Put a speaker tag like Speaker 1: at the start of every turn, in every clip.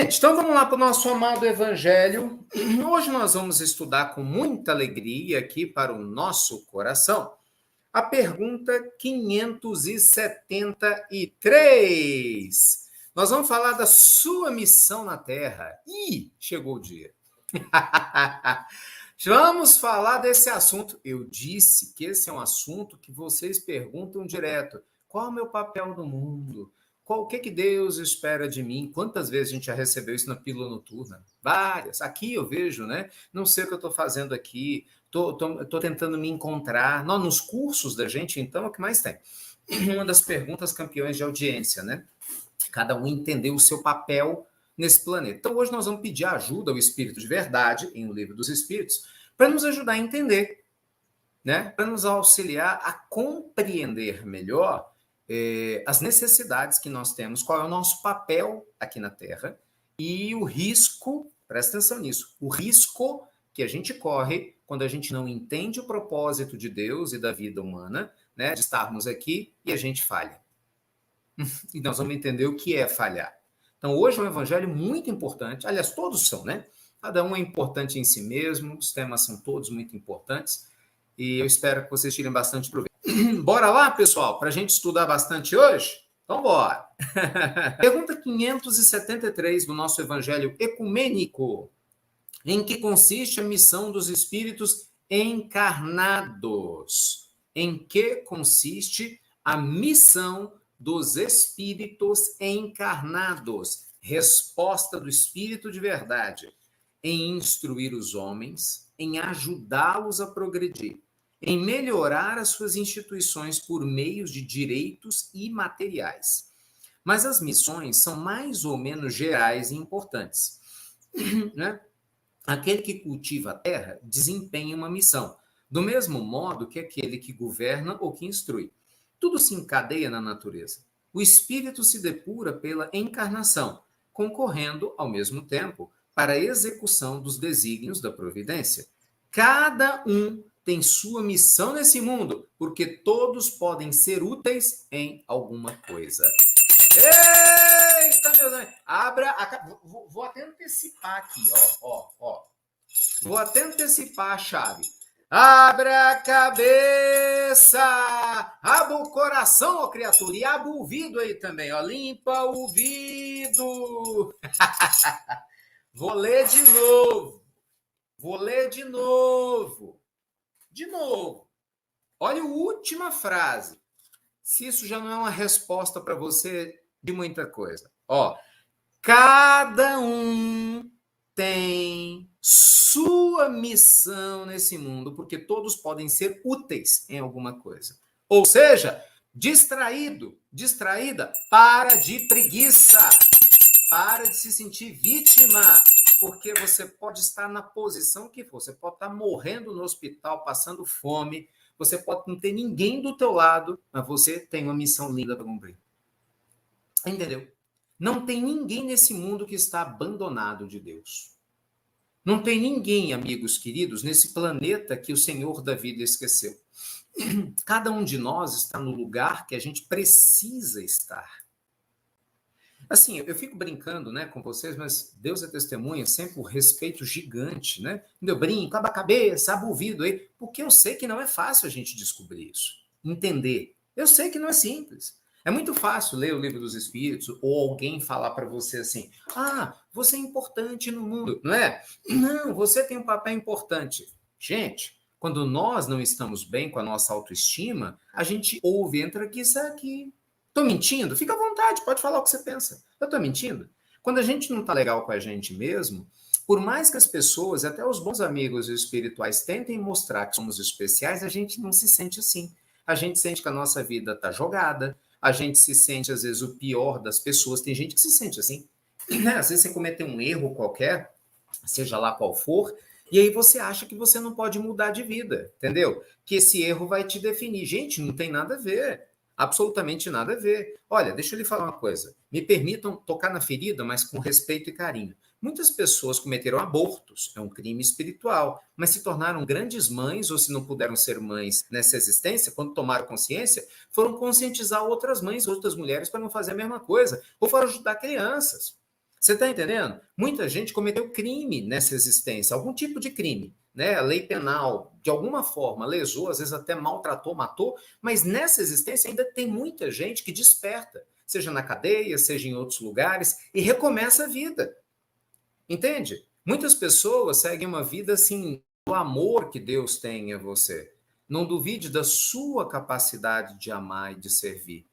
Speaker 1: Então vamos lá para o nosso amado Evangelho. Hoje nós vamos estudar com muita alegria aqui para o nosso coração a pergunta 573. Nós vamos falar da sua missão na Terra. Ih, chegou o dia. Vamos falar desse assunto. Eu disse que esse é um assunto que vocês perguntam direto. Qual é o meu papel no mundo? O que Deus espera de mim? Quantas vezes a gente já recebeu isso na pílula noturna? Várias. Aqui eu vejo, né? Não sei o que eu estou fazendo aqui. Estou tentando me encontrar. Nos cursos da gente, então, é o que mais tem. Uma das perguntas campeões de audiência, né? Cada um entender o seu papel nesse planeta. Então, hoje nós vamos pedir ajuda ao Espírito de Verdade, em O Livro dos Espíritos, para nos ajudar a entender, né? Para nos auxiliar a compreender melhor as necessidades que nós temos, qual é o nosso papel aqui na Terra e o risco, presta atenção nisso, o risco que a gente corre quando a gente não entende o propósito de Deus e da vida humana, né, de estarmos aqui e a gente falha. E nós vamos entender o que é falhar. Então, hoje é um evangelho muito importante, aliás, todos são, né? Cada um é importante em si mesmo, os temas são todos muito importantes, e eu espero que vocês tirem bastante proveito. Bora lá, pessoal, para a gente estudar bastante hoje? Então, bora! Pergunta 573 do nosso Evangelho Ecumênico. Em que consiste a missão dos espíritos encarnados? Em que consiste a missão dos espíritos encarnados? Resposta do Espírito de Verdade. Em instruir os homens, em ajudá-los a progredir, em melhorar as suas instituições por meios de direitos imateriais. Mas as missões são mais ou menos gerais e importantes. Né? Aquele que cultiva a terra desempenha uma missão, do mesmo modo que aquele que governa ou que instrui. Tudo se encadeia na natureza. O espírito se depura pela encarnação, concorrendo, ao mesmo tempo, para a execução dos desígnios da providência. Cada um tem sua missão nesse mundo, porque todos podem ser úteis em alguma coisa. Eita, meu Deus! Vou até antecipar aqui, ó. Vou até antecipar a chave. Abra a cabeça, abra o coração, ó criatura, e abra o ouvido aí também, ó. Limpa o ouvido. Vou ler de novo. De novo. Olha a última frase. Se isso já não é uma resposta para você de muita coisa. Ó, cada um tem sua missão nesse mundo, porque todos podem ser úteis em alguma coisa. Ou seja, distraída, para de preguiça. Para de se sentir vítima, porque você pode estar na posição que for. Você pode estar morrendo no hospital, passando fome. Você pode não ter ninguém do teu lado, mas você tem uma missão linda para cumprir. Entendeu? Não tem ninguém nesse mundo que está abandonado de Deus. Não tem ninguém, amigos queridos, nesse planeta que o Senhor da vida esqueceu. Cada um de nós está no lugar que a gente precisa estar. Assim, eu fico brincando, né, com vocês, mas Deus é testemunha, sempre um respeito gigante, né? Eu brinco, aba a cabeça, aba o ouvido aí, porque eu sei que não é fácil a gente descobrir isso, entender. Eu sei que não é simples. É muito fácil ler o Livro dos Espíritos ou alguém falar para você assim, você é importante no mundo, não é? Não, você tem um papel importante. Gente, quando nós não estamos bem com a nossa autoestima, a gente ouve, entra aqui, sai aqui. Estou mentindo? Fica à vontade, pode falar o que você pensa. Eu estou mentindo? Quando a gente não está legal com a gente mesmo, por mais que as pessoas, até os bons amigos espirituais, tentem mostrar que somos especiais, a gente não se sente assim. A gente sente que a nossa vida está jogada, a gente se sente, às vezes, o pior das pessoas. Tem gente que se sente assim. Às vezes você cometeu um erro qualquer, seja lá qual for, e aí você acha que você não pode mudar de vida, entendeu? Que esse erro vai te definir. Gente, não tem nada a ver. Absolutamente nada a ver. Olha, deixa eu lhe falar uma coisa. Me permitam tocar na ferida, mas com respeito e carinho. Muitas pessoas cometeram abortos, é um crime espiritual, mas se tornaram grandes mães, ou se não puderam ser mães nessa existência, quando tomaram consciência, foram conscientizar outras mães, outras mulheres para não fazer a mesma coisa, ou foram ajudar crianças. Você está entendendo? Muita gente cometeu crime nessa existência, algum tipo de crime, né? A lei penal, de alguma forma, lesou, às vezes até maltratou, matou, mas nessa existência ainda tem muita gente que desperta, seja na cadeia, seja em outros lugares, e recomeça a vida. Entende? Muitas pessoas seguem uma vida assim, do amor que Deus tem a você. Não duvide da sua capacidade de amar e de servir.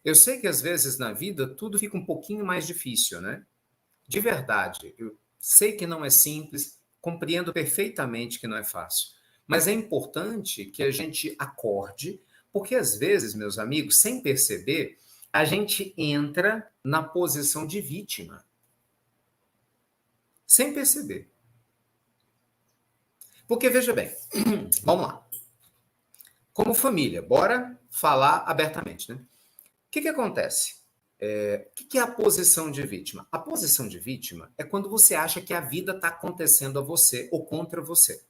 Speaker 1: Eu sei que às vezes na vida tudo fica um pouquinho mais difícil, né? De verdade, eu sei que não é simples, compreendo perfeitamente que não é fácil. Mas é importante que a gente acorde, porque às vezes, meus amigos, sem perceber, a gente entra na posição de vítima. Sem perceber. Porque, veja bem, vamos lá. Como família, bora falar abertamente, né? O que acontece? O que é a posição de vítima? A posição de vítima é quando você acha que a vida está acontecendo a você ou contra você.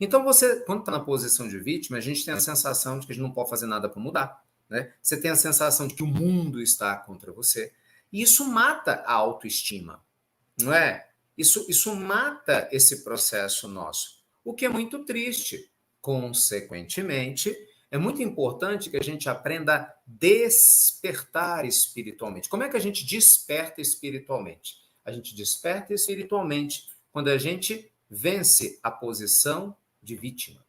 Speaker 1: Então, você, quando está na posição de vítima, a gente tem a sensação de que a gente não pode fazer nada para mudar. Né? Você tem a sensação de que o mundo está contra você. E isso mata a autoestima, não é? Isso mata esse processo nosso, o que é muito triste. Consequentemente, é muito importante que a gente aprenda a despertar espiritualmente. Como é que a gente desperta espiritualmente? A gente desperta espiritualmente quando a gente vence a posição de vítima.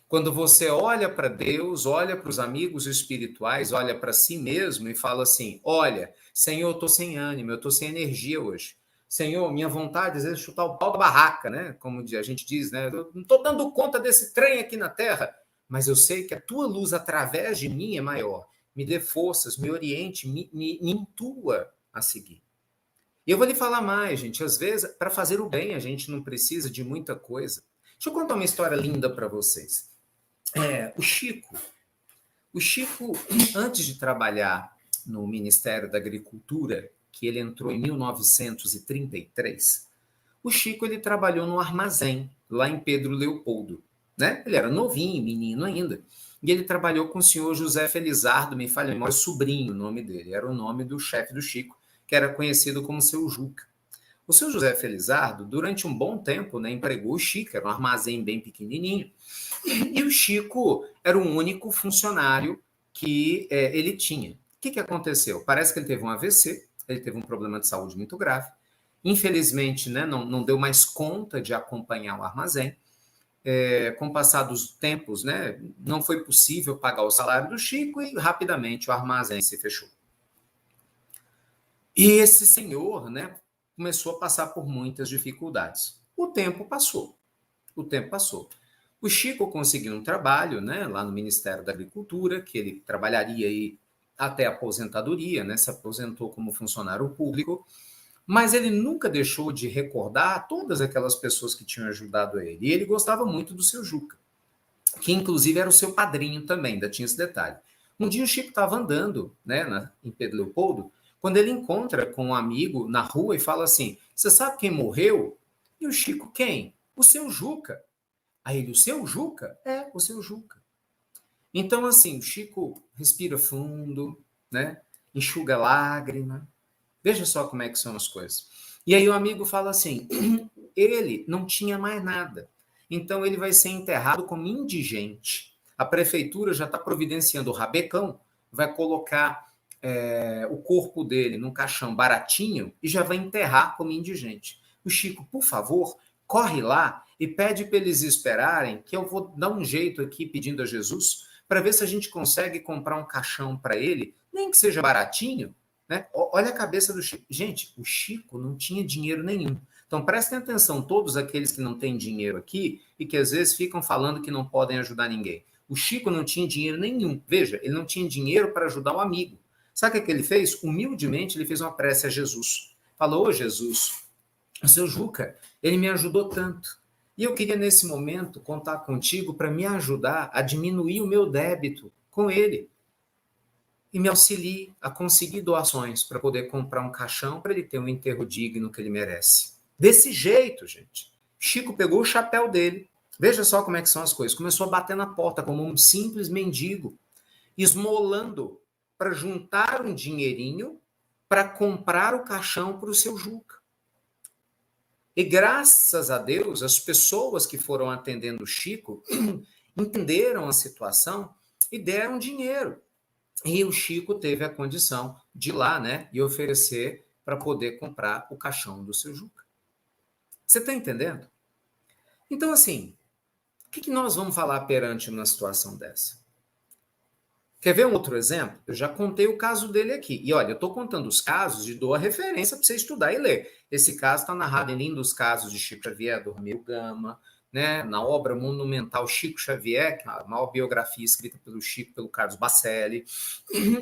Speaker 1: Quando você olha para Deus, olha para os amigos espirituais, olha para si mesmo e fala assim: olha, Senhor, eu estou sem ânimo, eu estou sem energia hoje. Senhor, minha vontade às vezes é chutar o pau da barraca, né? Como a gente diz, né? Eu não estou dando conta desse trem aqui na Terra, mas eu sei que a tua luz através de mim é maior. Me dê forças, me oriente, me intua a seguir. E eu vou lhe falar mais, gente. Às vezes, para fazer o bem, a gente não precisa de muita coisa. Deixa eu contar uma história linda para vocês. O Chico, antes de trabalhar no Ministério da Agricultura, que ele entrou em 1933, o Chico ele trabalhou no armazém, lá em Pedro Leopoldo. Né? Ele era novinho, menino ainda. E ele trabalhou com o senhor José Felizardo, me falha a memória, sobrinho, o nome dele. Era o nome do chefe do Chico, que era conhecido como seu Juca. O seu José Felizardo, durante um bom tempo, né, empregou o Chico, era um armazém bem pequenininho, e o Chico era o único funcionário que ele tinha. O que aconteceu? Parece que ele teve um AVC, ele teve um problema de saúde muito grave. Infelizmente, né, não deu mais conta de acompanhar o armazém. Com o passar dos tempos, né, não foi possível pagar o salário do Chico e rapidamente o armazém se fechou. E esse senhor, né, começou a passar por muitas dificuldades. O tempo passou. O Chico conseguiu um trabalho, né, lá no Ministério da Agricultura, que ele trabalharia aí até a aposentadoria, né, se aposentou como funcionário público, mas ele nunca deixou de recordar todas aquelas pessoas que tinham ajudado ele. E ele gostava muito do seu Juca, que inclusive era o seu padrinho também, ainda tinha esse detalhe. Um dia o Chico estava andando, né, em Pedro Leopoldo, quando ele encontra com um amigo na rua e fala assim: você sabe quem morreu? E o Chico, quem? O seu Juca. Aí ele, o seu Juca? É, o seu Juca. Então, assim, o Chico respira fundo, né? Enxuga lágrima. Veja só como é que são as coisas. E aí o amigo fala assim, ele não tinha mais nada. Então ele vai ser enterrado como indigente. A prefeitura já está providenciando o rabecão, vai colocar o corpo dele num caixão baratinho e já vai enterrar como indigente. O Chico, por favor, corre lá e pede para eles esperarem, que eu vou dar um jeito aqui pedindo a Jesus, para ver se a gente consegue comprar um caixão para ele, nem que seja baratinho, né? Olha a cabeça do Chico. Gente, o Chico não tinha dinheiro nenhum. Então prestem atenção, todos aqueles que não têm dinheiro aqui e que às vezes ficam falando que não podem ajudar ninguém. O Chico não tinha dinheiro nenhum. Veja, ele não tinha dinheiro para ajudar o amigo. Sabe o que ele fez? Humildemente, ele fez uma prece a Jesus. Falou: ô Jesus, o seu Juca, ele me ajudou tanto. E eu queria, nesse momento, contar contigo para me ajudar a diminuir o meu débito com ele. E me auxilie a conseguir doações para poder comprar um caixão para ele ter um enterro digno que ele merece. Desse jeito, gente. Chico pegou o chapéu dele. Veja só como é que são as coisas. Começou a bater na porta como um simples mendigo, esmolando para juntar um dinheirinho para comprar o caixão para o seu Juca. E graças a Deus, as pessoas que foram atendendo o Chico entenderam a situação e deram dinheiro. E o Chico teve a condição de ir lá, né, e oferecer para poder comprar o caixão do seu Juca. Você está entendendo? Então, assim, o que nós vamos falar perante uma situação dessa? Quer ver um outro exemplo? Eu já contei o caso dele aqui. E olha, eu estou contando os casos e dou a referência para você estudar e ler. Esse caso está narrado em Lindos Casos de Chico Xavier, do Romeu Gama, né? Na obra monumental Chico Xavier, que é a maior biografia escrita pelo Chico, pelo Carlos Bacelli.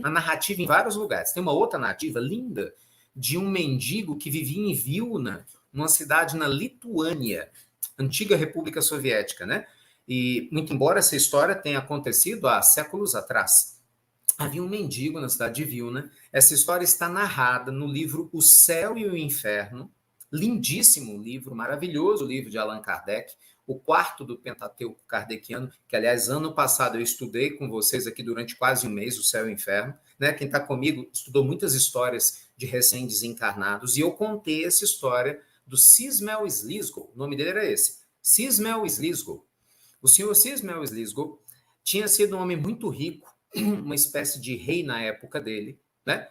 Speaker 1: A narrativa em vários lugares. Tem uma outra narrativa linda de um mendigo que vivia em Vilna, numa cidade na Lituânia, antiga República Soviética, né? E, muito embora essa história tenha acontecido há séculos atrás, havia um mendigo na cidade de Vilna. Essa história está narrada no livro O Céu e o Inferno, lindíssimo livro, maravilhoso livro de Allan Kardec, o quarto do Pentateuco kardeciano, que, aliás, ano passado eu estudei com vocês aqui durante quase um mês, O Céu e o Inferno. Né? Quem está comigo estudou muitas histórias de recém-desencarnados, e eu contei essa história do Cismel Slisgo, o nome dele era esse, Cismel Slisgo. O senhor Cismel Slisgo tinha sido um homem muito rico, uma espécie de rei na época dele, né?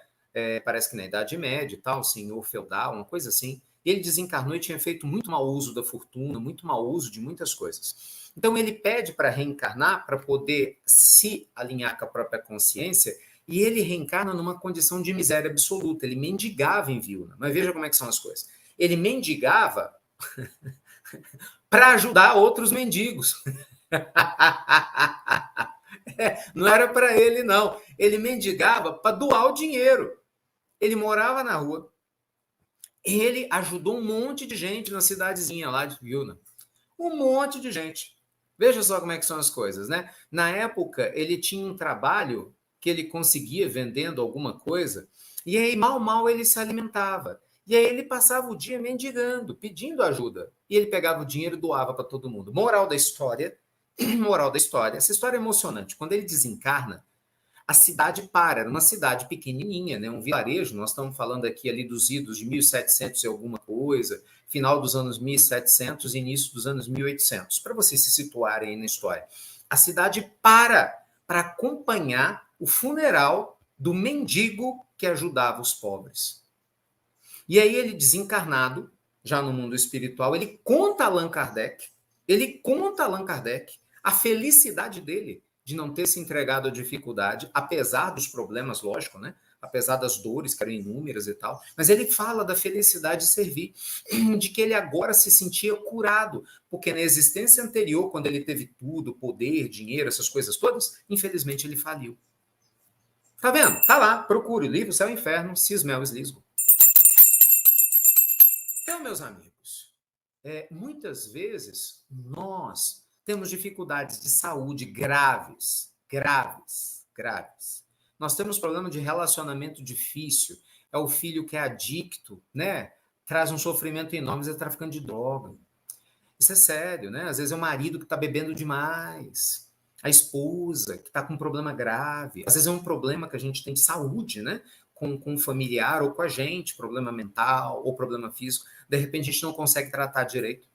Speaker 1: Parece que na Idade Média e tal, senhor feudal, uma coisa assim. Ele desencarnou e tinha feito muito mau uso da fortuna, muito mau uso de muitas coisas. Então ele pede para reencarnar, para poder se alinhar com a própria consciência, e ele reencarna numa condição de miséria absoluta. Ele mendigava em Vilna. Mas veja como é que são as coisas. Ele mendigava para ajudar outros mendigos. Não era para ele, não. Ele mendigava para doar o dinheiro. Ele morava na rua. Ele ajudou um monte de gente na cidadezinha lá de Vilna. Um monte de gente. Veja só como é que são as coisas, né? Na época, ele tinha um trabalho que ele conseguia vendendo alguma coisa, e aí mal ele se alimentava. E aí ele passava o dia mendigando, pedindo ajuda. E ele pegava o dinheiro e doava para todo mundo. Moral da história, essa história é emocionante. Quando ele desencarna, a cidade para, era uma cidade pequenininha, né? Um vilarejo, nós estamos falando aqui ali dos idos de 1700 e alguma coisa, final dos anos 1700 e início dos anos 1800, para vocês se situarem aí na história. A cidade para acompanhar o funeral do mendigo que ajudava os pobres. E aí ele, desencarnado, já no mundo espiritual, ele conta a Allan Kardec a felicidade dele de não ter se entregado à dificuldade, apesar dos problemas, lógico, né? Apesar das dores, que eram inúmeras e tal. Mas ele fala da felicidade de servir, de que ele agora se sentia curado, porque na existência anterior, quando ele teve tudo, poder, dinheiro, essas coisas todas, infelizmente ele faliu. Tá vendo? Tá lá, procure o livro Céu e Inferno, Cismel Slisgo. Então, meus amigos, muitas vezes nós temos dificuldades de saúde graves. Nós temos problema de relacionamento difícil. É o filho que é adicto, né? Traz um sofrimento enorme, às vezes é traficante de droga. Isso é sério, né? Às vezes é o marido que está bebendo demais. A esposa que está com um problema grave. Às vezes é um problema que a gente tem de saúde, né? Com um familiar ou com a gente, problema mental ou problema físico. De repente a gente não consegue tratar direito.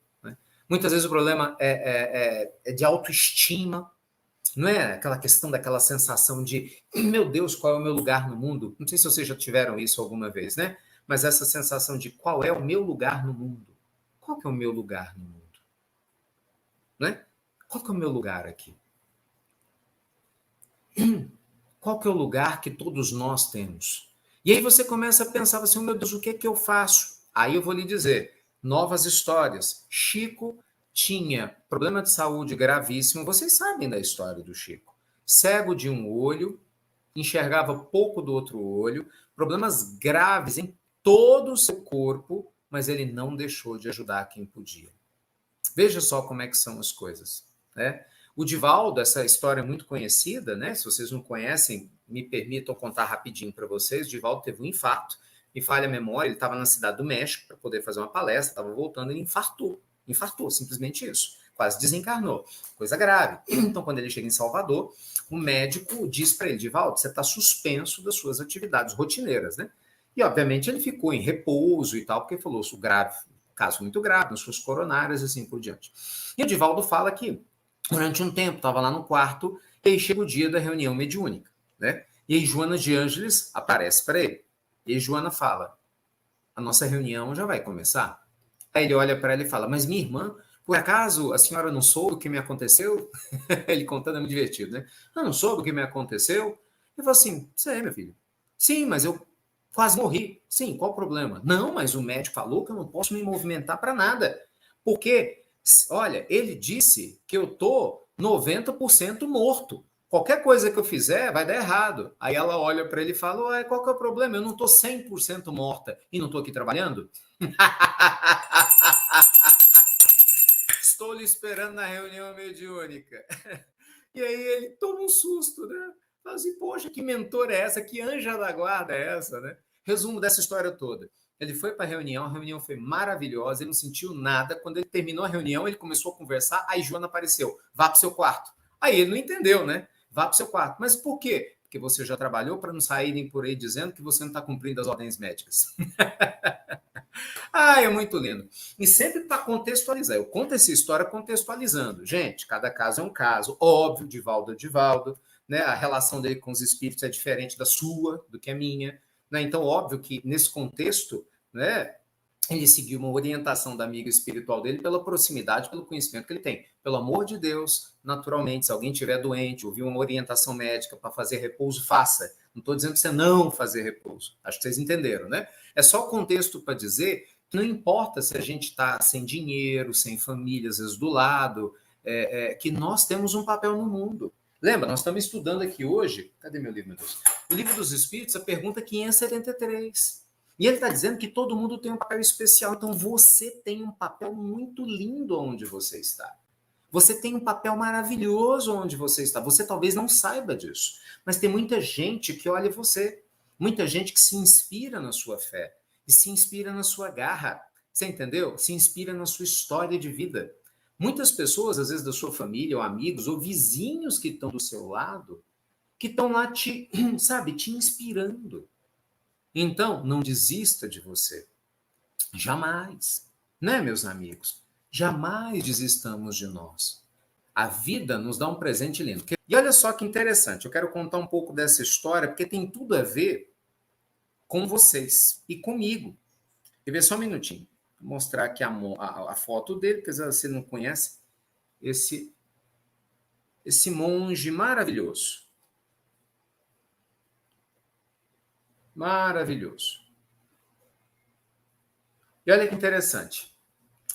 Speaker 1: Muitas vezes o problema é de autoestima, não é aquela questão daquela sensação de, meu Deus, qual é o meu lugar no mundo? Não sei se vocês já tiveram isso alguma vez, né? Mas essa sensação de qual é o meu lugar no mundo? Qual que é o meu lugar no mundo? Né? Qual que é o meu lugar aqui? Qual que é o lugar que todos nós temos? E aí você começa a pensar assim, meu Deus, o que é que eu faço? Aí eu vou lhe dizer, novas histórias. Chico tinha problema de saúde gravíssimo. Vocês sabem da história do Chico. Cego de um olho, enxergava pouco do outro olho, problemas graves em todo o seu corpo, mas ele não deixou de ajudar quem podia. Veja só como é que são as coisas, né? O Divaldo, essa história é muito conhecida, né? Se vocês não conhecem, me permitam contar rapidinho para vocês. O Divaldo teve um infarto, me falha a memória, ele estava na Cidade do México para poder fazer uma palestra, estava voltando, ele infartou, simplesmente isso, quase desencarnou, coisa grave. Então, quando ele chega em Salvador, o médico diz para ele, Divaldo, você está suspenso das suas atividades rotineiras, né? E, obviamente, ele ficou em repouso e tal, porque falou, grave, caso muito grave, nas suas coronárias e assim por diante. E o Divaldo fala que, durante um tempo, estava lá no quarto, e aí chega o dia da reunião mediúnica, né? E aí Joana de Ângeles aparece para ele. E aí Joana fala, a nossa reunião já vai começar? Aí ele olha para ela e fala, mas minha irmã, por acaso a senhora não soube o que me aconteceu? Ele contando é muito divertido, né? Ah, não soube o que me aconteceu? Ele falou assim, sei, meu filho. Sim, mas eu quase morri. Sim, qual o problema? Não, mas o médico falou que eu não posso me movimentar para nada. Porque, olha, ele disse que eu tô 90% morto. Qualquer coisa que eu fizer vai dar errado. Aí ela olha para ele e fala, ué, qual que é o problema? Eu não tô 100% morta e não tô aqui trabalhando? Estou lhe esperando na reunião mediúnica. E aí ele toma um susto, né? Fala assim, poxa, que mentora é essa? Que anja da guarda é essa, né? Resumo dessa história toda. Ele foi para a reunião foi maravilhosa, ele não sentiu nada. Quando ele terminou a reunião, ele começou a conversar, aí Joana apareceu, vá para o seu quarto. Aí ele não entendeu, né? Vá para o seu quarto. Mas por quê? Porque você já trabalhou para não saírem por aí dizendo que você não está cumprindo as ordens médicas. Ah, é muito lindo. E sempre para contextualizar. Eu conto essa história contextualizando. Gente, cada caso é um caso. Óbvio, Divaldo é Divaldo. Né? A relação dele com os espíritos é diferente da sua, do que a minha. Né? Então, óbvio que nesse contexto, né, ele seguiu uma orientação da amiga espiritual dele pela proximidade, pelo conhecimento que ele tem. Pelo amor de Deus, naturalmente, se alguém estiver doente, ouvir uma orientação médica para fazer repouso, faça. Não estou dizendo para você não fazer repouso. Acho que vocês entenderam, né? É só o contexto para dizer que não importa se a gente está sem dinheiro, sem família, às vezes do lado, que nós temos um papel no mundo. Lembra, nós estamos estudando aqui hoje, cadê meu livro, meu Deus? O Livro dos Espíritos, a pergunta 573. E ele está dizendo que todo mundo tem um papel especial, então você tem um papel muito lindo onde você está. Você tem um papel maravilhoso onde você está. Você talvez não saiba disso, mas tem muita gente que olha você, muita gente que se inspira na sua fé e se inspira na sua garra. Você entendeu? Se inspira na sua história de vida. Muitas pessoas, às vezes da sua família, ou amigos, ou vizinhos que estão do seu lado, que estão lá te, sabe, te inspirando. Então, não desista de você. Jamais. Né, meus amigos? Jamais desistamos de nós. A vida nos dá um presente lindo. E olha só que interessante, eu quero contar um pouco dessa história, porque tem tudo a ver com vocês e comigo. Quer ver só um minutinho? Vou mostrar aqui a foto dele, porque você não conhece esse monge maravilhoso. Maravilhoso. E olha que interessante.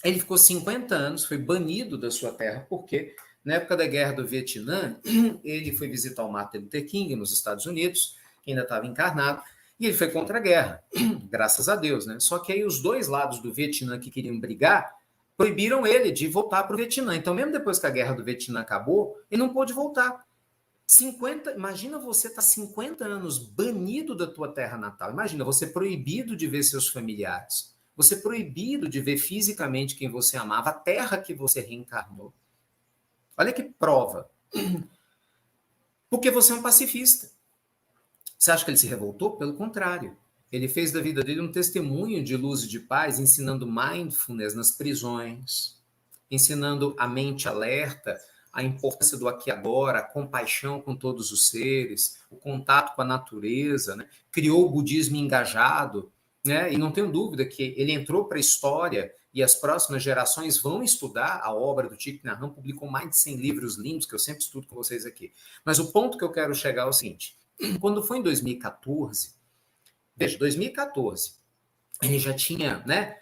Speaker 1: Ele ficou 50 anos, foi banido da sua terra, porque na época da Guerra do Vietnã, ele foi visitar o Martin Luther King nos Estados Unidos, que ainda estava encarnado, e ele foi contra a guerra, graças a Deus, né? Só que aí os dois lados do Vietnã que queriam brigar proibiram ele de voltar para o Vietnã. Então, mesmo depois que a Guerra do Vietnã acabou, ele não pôde voltar. Imagina você estar 50 anos banido da tua terra natal. Imagina você proibido de ver seus familiares. Você proibido de ver fisicamente quem você amava, a terra que você reencarnou. Olha que prova. Porque você é um pacifista. Você acha que ele se revoltou? Pelo contrário. Ele fez da vida dele um testemunho de luz e de paz, ensinando mindfulness nas prisões, ensinando a mente alerta, a importância do aqui e agora, a compaixão com todos os seres, o contato com a natureza, né? Criou o budismo engajado, né? E não tenho dúvida que ele entrou para a história e as próximas gerações vão estudar a obra do Thich Nhat Hanh, publicou mais de 100 livros lindos, que eu sempre estudo com vocês aqui. Mas o ponto que eu quero chegar é o seguinte, quando foi em 2014, veja, 2014, ele já tinha, né,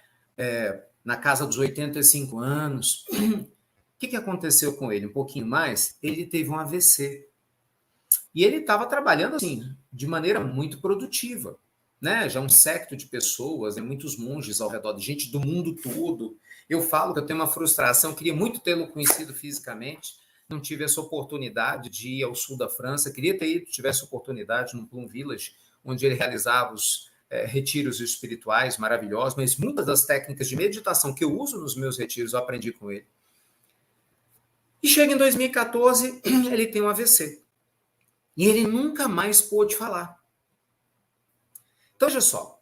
Speaker 1: na casa dos 85 anos. O que aconteceu com ele? Um pouquinho mais, ele teve um AVC. E ele estava trabalhando assim, de maneira muito produtiva. Né? Já um séquito de pessoas, né? Muitos monges ao redor, de gente do mundo todo. Eu falo que eu tenho uma frustração, queria muito tê-lo conhecido fisicamente, não tive essa oportunidade de ir ao sul da França, queria ter ido, tivesse oportunidade no Plum Village, onde ele realizava os retiros espirituais maravilhosos, mas muitas das técnicas de meditação que eu uso nos meus retiros eu aprendi com ele. E chega em 2014, ele tem um AVC. E ele nunca mais pôde falar. Então, veja só,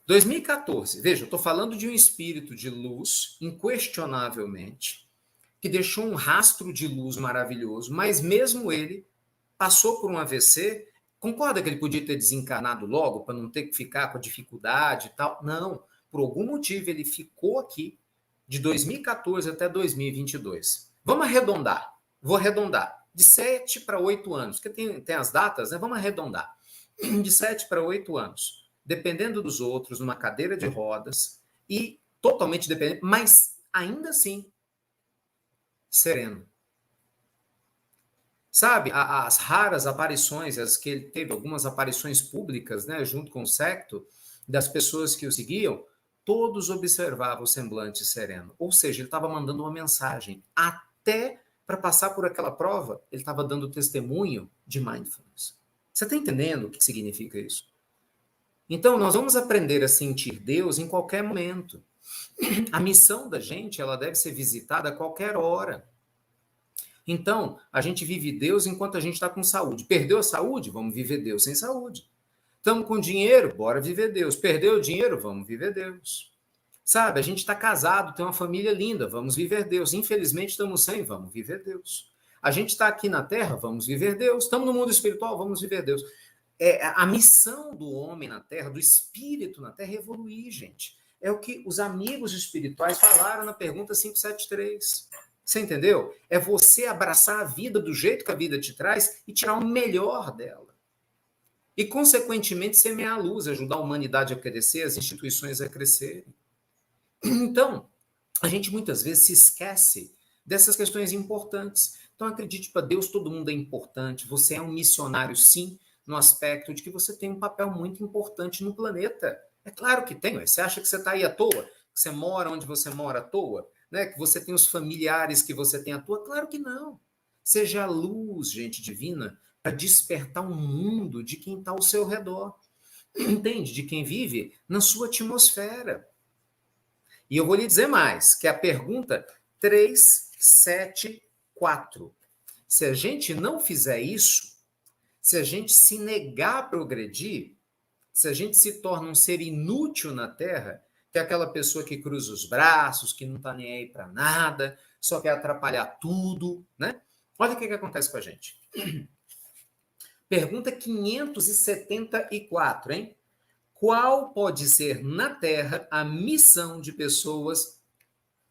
Speaker 1: 2014, veja, eu estou falando de um espírito de luz, inquestionavelmente, que deixou um rastro de luz maravilhoso, mas mesmo ele passou por um AVC. Concorda que ele podia ter desencarnado logo para não ter que ficar com a dificuldade e tal? Não, por algum motivo ele ficou aqui de 2014 até 2022. Vamos arredondar, vou arredondar, de 7 para 8 anos, porque tem as datas, né? Vamos arredondar, de 7 para 8 anos, dependendo dos outros, numa cadeira de rodas, e totalmente dependente, mas ainda assim, sereno. Sabe, as raras aparições, as que ele teve, algumas aparições públicas, né, junto com o secto, das pessoas que o seguiam, todos observavam o semblante sereno. Ou seja, ele estava mandando uma mensagem. Até para passar por aquela prova, ele estava dando testemunho de mindfulness. Você está entendendo o que significa isso? Então, nós vamos aprender a sentir Deus em qualquer momento. A missão da gente, ela deve ser visitada a qualquer hora. Então, a gente vive Deus enquanto a gente está com saúde. Perdeu a saúde? Vamos viver Deus sem saúde. Estamos com dinheiro? Bora viver Deus. Perdeu o dinheiro? Vamos viver Deus. Sabe, a gente está casado, tem uma família linda, vamos viver Deus. Infelizmente, estamos sem, vamos viver Deus. A gente está aqui na Terra, vamos viver Deus. Estamos no mundo espiritual, vamos viver Deus. A missão do homem na Terra, do espírito na Terra, é evoluir, gente. É o que os amigos espirituais falaram na pergunta 573. Você entendeu? É você abraçar a vida do jeito que a vida te traz e tirar o melhor dela. E, consequentemente, semear a luz, ajudar a humanidade a crescer, as instituições a crescerem. Então, a gente muitas vezes se esquece dessas questões importantes. Então, acredite, para Deus todo mundo é importante. Você é um missionário, sim, no aspecto de que você tem um papel muito importante no planeta. É claro que tem. Você acha que você está aí à toa? Que você mora onde você mora à toa? Né? Que você tem os familiares que você tem à toa? Claro que não. Seja a luz, gente divina, para despertar um mundo de quem está ao seu redor. Entende? De quem vive na sua atmosfera. E eu vou lhe dizer mais, que é a pergunta 374. Se a gente não fizer isso, se a gente se negar a progredir, se a gente se torna um ser inútil na Terra, que é aquela pessoa que cruza os braços, que não está nem aí para nada, só quer atrapalhar tudo, né? Olha o que acontece com a gente. Pergunta 574, hein? Qual pode ser na Terra a missão de pessoas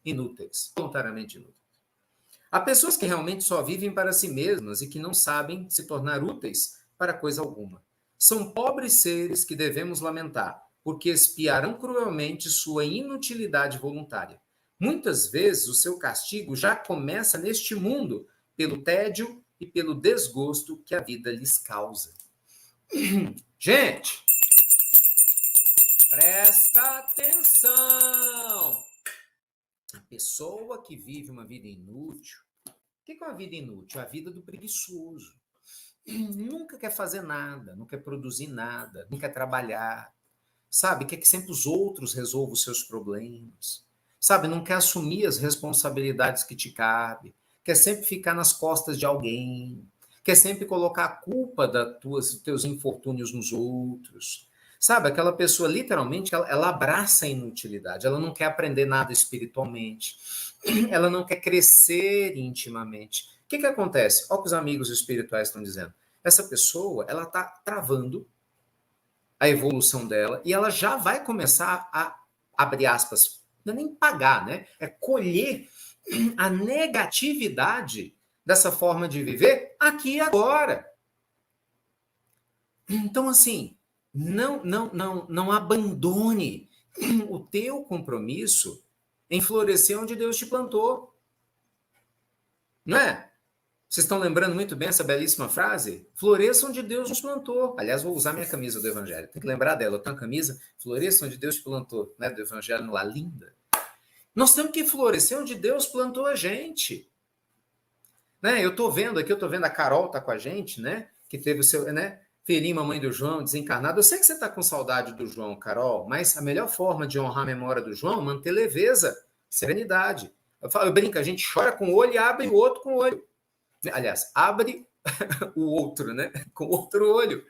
Speaker 1: inúteis, voluntariamente inúteis? Há pessoas que realmente só vivem para si mesmas e que não sabem se tornar úteis para coisa alguma. São pobres seres que devemos lamentar, porque expiarão cruelmente sua inutilidade voluntária. Muitas vezes o seu castigo já começa neste mundo, pelo tédio e pelo desgosto que a vida lhes causa. Gente, presta atenção! A pessoa que vive uma vida inútil, o que é uma vida inútil? A vida do preguiçoso. Nunca quer fazer nada, não quer produzir nada, não quer trabalhar, sabe? Quer que sempre os outros resolvam os seus problemas, sabe? Não quer assumir as responsabilidades que te cabem, quer sempre ficar nas costas de alguém, quer sempre colocar a culpa dos teus infortúnios nos outros. Sabe, aquela pessoa, literalmente, ela abraça a inutilidade, ela não quer aprender nada espiritualmente, ela não quer crescer intimamente. O que acontece? Olha o que os amigos espirituais estão dizendo. Essa pessoa, ela está travando a evolução dela e ela já vai começar a, abre aspas, não é nem pagar, né? É colher a negatividade dessa forma de viver aqui e agora. Então, assim, não abandone o teu compromisso em florescer onde Deus te plantou. Não é? Vocês estão lembrando muito bem essa belíssima frase? Floresça onde Deus nos plantou. Aliás, vou usar minha camisa do Evangelho. Tem que lembrar dela. Eu tenho uma camisa, floresça onde Deus te plantou, né? Do Evangelho lá, linda. Nós temos que florescer onde Deus plantou a gente. Né? Eu estou vendo aqui, a Carol está com a gente, né? Que teve o seu, né? Filhinho, mamãe do João, desencarnado. Eu sei que você está com saudade do João, Carol, mas a melhor forma de honrar a memória do João é manter leveza, serenidade. Eu brinco, a gente chora com o olho e abre o outro com o olho. Aliás, abre o outro, né? Com o outro olho.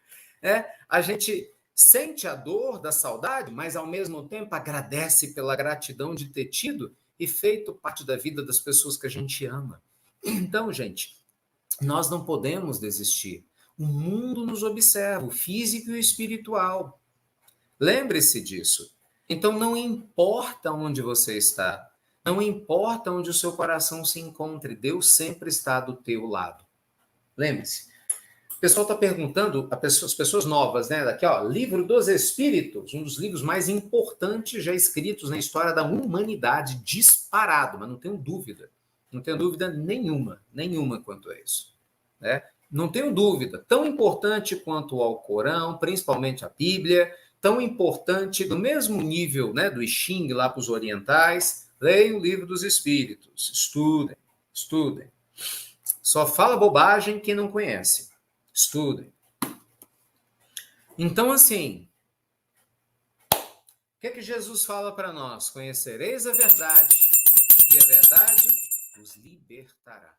Speaker 1: A gente sente a dor da saudade, mas ao mesmo tempo agradece pela gratidão de ter tido e feito parte da vida das pessoas que a gente ama. Então, gente, nós não podemos desistir. O mundo nos observa, o físico e o espiritual. Lembre-se disso. Então, não importa onde você está, não importa onde o seu coração se encontre, Deus sempre está do teu lado. Lembre-se. O pessoal está perguntando, as pessoas novas, né? Daqui, ó, Livro dos Espíritos, um dos livros mais importantes já escritos na história da humanidade, disparado, mas não tenho dúvida. Não tenho dúvida nenhuma quanto a isso. Né? Não tenho dúvida. Tão importante quanto o Alcorão, principalmente a Bíblia, tão importante, do mesmo nível, né, do I Ching lá para os orientais. Leiam o Livro dos Espíritos, estudem. Só fala bobagem quem não conhece. Estudem. Então, assim, o que Jesus fala para nós? Conhecereis a verdade, e a verdade os libertará.